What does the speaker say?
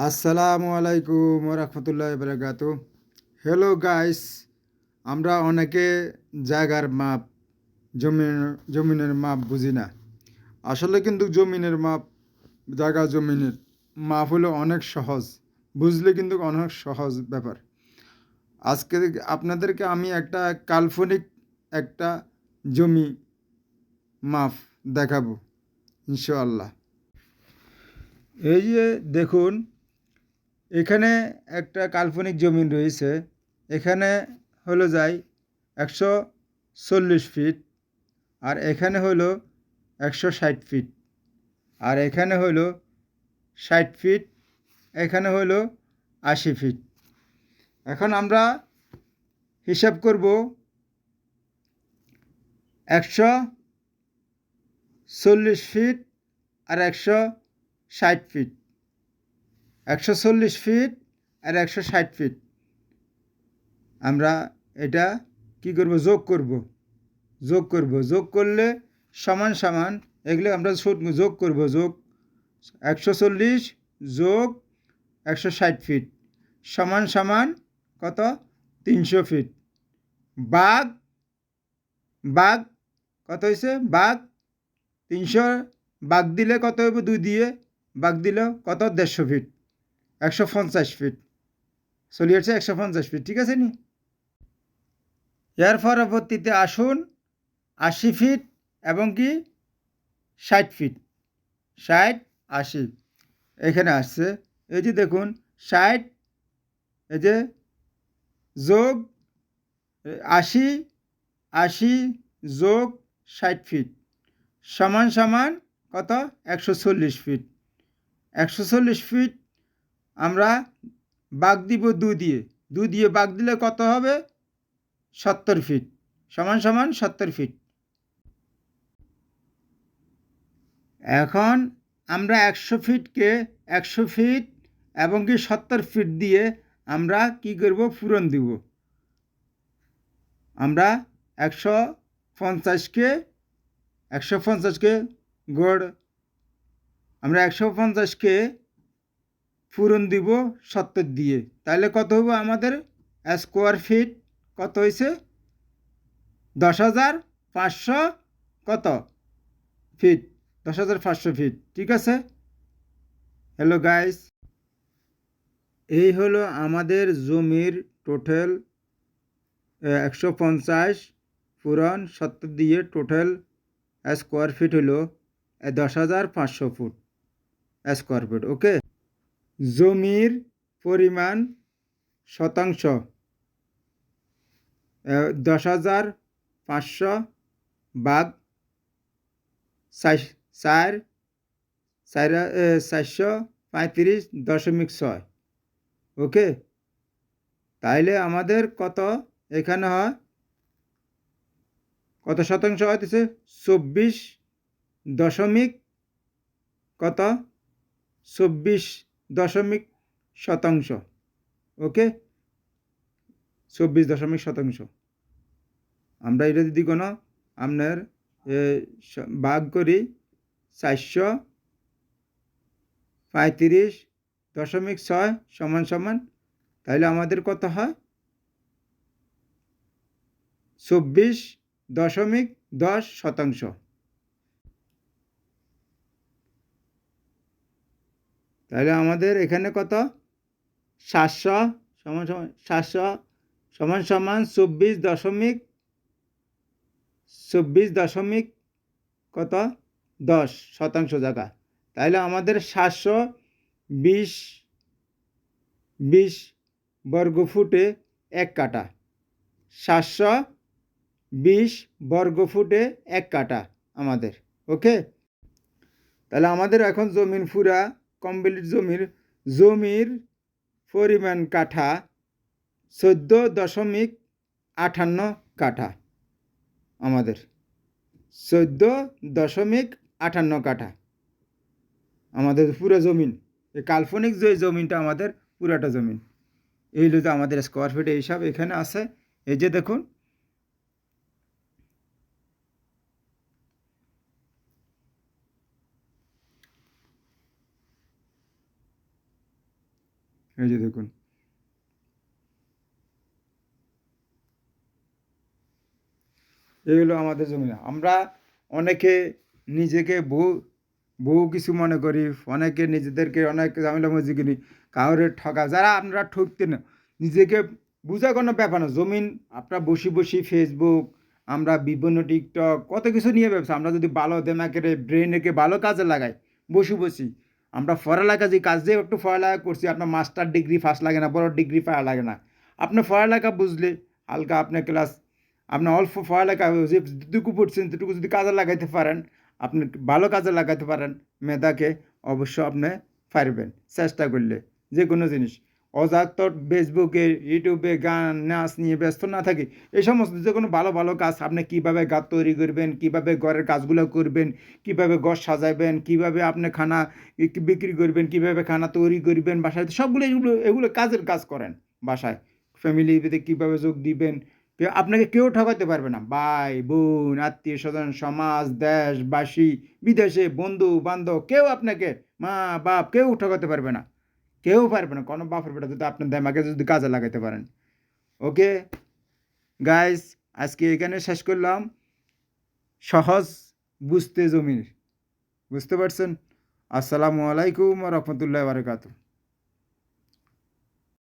আসসালামু আলাইকুম রহমতুল্লাহ বারাকাতু। হ্যালো গাইস, আমরা অনেকে জায়গার মাপ, জমিনের মাপ বুঝি না। আসলে কিন্তু জমিনের মাপ, জমিনের মাপ হলো অনেক সহজ, বুঝলে কিন্তু অনেক সহজ ব্যাপার। আজকে আপনাদেরকে আমি একটা কাল্পনিক একটা জমি মাপ দেখাবো ইনশাআল্লাহ। এই যে দেখুন, এখানে একটা কাল্পনিক জমি রয়েছে। এখানে হলো যাই 140 ফিট, আর এখানে হলো 160 ফিট, আর এখানে হলো 60 ফিট, এখানে হলো 80 ফিট। এখন আমরা হিসাব করব 140 ফিট আর 160 ফিট, 140 ফিট আর 160 ফিট। আমরা এটা কি করব, যোগ করলে সমান সমান, এগুলো আমরা যোগ করব। 140 যোগ 160 ফিট সমান সমান কত? 300 ফিট। বাঘ বাঘ কত হয়েছে? বাঘ 300 বাঘ দিলে কত হইব? 2 দিয়ে বাঘ দিলে কত? 150 ফিট, 150 ফিট চলে আসছে। 150 ফিট ঠিক আছে নি? এর পরবর্তীতে আসুন 80 ফিট এবং কি 60 ফিট, 60 80 এখানে আসছে। এই যে দেখুন 60, এই যে যোগ 80, 80 যোগ 60 ফিট সমান সমান কত? 140 ফিট। 140 ফিট আমরা বাঘ দিব 2 দিয়ে, 2 দিয়ে বাঘ দিলে কত হবে? 70 ফিট সমান সমান 70 ফিট। এখন আমরা 100 ফিটকে 100 ফিট এবং কি 70 ফিট দিয়ে আমরা কি করব? পূরণ দিব। আমরা 150কে 150কে গড়, আমরা 150কে পূরণ দিব 70 দিয়ে, তাহলে কত হবে আমাদের স্কোয়ার ফিট? কত হয়েছে? 10,500 কত ফিট? 10,500 ফিট ঠিক আছে। হ্যালো গাইস, এই হলো আমাদের জমির টোটাল 150 পূরণ 70 দিয়ে টোটাল স্কোয়ার ফিট হলো 10,500 ফুট স্কোয়ার ফিট। ওকে, জমির পরিমাণ শতাংশ 10,500 ভাগ 435.6। ওকে, তাইলে আমাদের কত এখানে হয়? কত শতাংশ হইতেছে? 24 কত? 24 ওকে, 24 আমরা এটা যদি কোনো আপনার ভাগ করি 435.6 সমান সমান, তাহলে আমাদের কত হয়? 24.10। তাহলে আমাদের এখানে কত? 700 সমান সমান 700 সমান সমান 24 দশমিক কত? 10% জায়গা। তাহলে আমাদের 720 বর্গফুটে 1 কাঠা, 720 বর্গফুটে 1 কাঠা আমাদের। ওকে, তাহলে আমাদের এখন জমিন পুরা কমপ্লিট। জমির পরিমাণ কাঠা 14.58 কাঠা আমাদের, 14.58 কাঠা আমাদের পুরো জমিন। এই কাল্পনিক যে জমিনটা আমাদের পুরাটা জমিন, এই হলো যে আমাদের স্কোয়ার ফিট এইসব এখানে আছে। এই যে দেখুন, এই যে দেখুন, এগুলো আমাদের জমি না। আমরা অনেকে নিজেকে বহু কিছু মনে করি, অনেকে নিজেদেরকে অনেক ঝামেলা মধ্যে করি, কাউরে ঠকা। যারা আপনারা ঠকতেন না, নিজেকে বোঝা কোনো ব্যাপার না। জমিন আপনার বসি বসি ফেসবুক, আমরা বিভিন্ন টিকটক কত কিছু নিয়ে ব্যবসা। আমরা যদি ভালো দেমাকের ব্রেনকে ভালো কাজে লাগাই, বসি বসি আমরা পড়ালেখা যে কাজ দিয়ে একটু পড়ালেখা করছি, আপনার মাস্টার ডিগ্রি ফার্স্ট লাগে না, বড় ডিগ্রি পাওয়া লাগে না। আপনি পড়ালেখা বুঝলে হালকা আপনি ক্লাস, আপনি অল্প পড়ালেখা যে যেটুকু পড়ছেন সেটুকু যদি কাজে লাগাইতে পারেন, আপনি ভালো কাজে লাগাইতে পারেন মেধাকে, অবশ্য আপনি পারবেন চেষ্টা করলে যে কোনো জিনিস। অযাত্র ফেসবুকে ইউটিউবে গান নাচ নিয়ে ব্যস্ত না থাকি, এই সমস্ত যে কোনো ভালো ভালো কাজ, আপনি কীভাবে গাছ তৈরি করবেন, কীভাবে ঘরের কাজগুলো করবেন, কীভাবে ঘর সাজাবেন, কীভাবে আপনি খানা বিক্রি করবেন, কীভাবে খানা তৈরি করবেন বাসায়, সবগুলো এগুলো কাজের কাজ করেন বাসায়। ফ্যামিলিতে কীভাবে যোগ দিবেন, আপনাকে কেউ ঠকাতে পারবে না। ভাই বোন, আত্মীয় স্বজন, সমাজ, দেশবাসী, বিদেশে বন্ধু বান্ধব, কেউ আপনাকে, মা বাপ, কেউ ঠকাতে পারবে না। কেউ পারবে না, কোনো বাপের বেটা যদি আপনার দেমাকে যদি কাজে লাগাতে পারেন। ওকে গাইস, আজকে এখানে শেষ করলাম। সহজ বুঝতে জমির, বুঝতে পারছেন? আসসালামু আলাইকুম ওয়া রাহমাতুল্লাহি ওয়া বারাকাতুহু।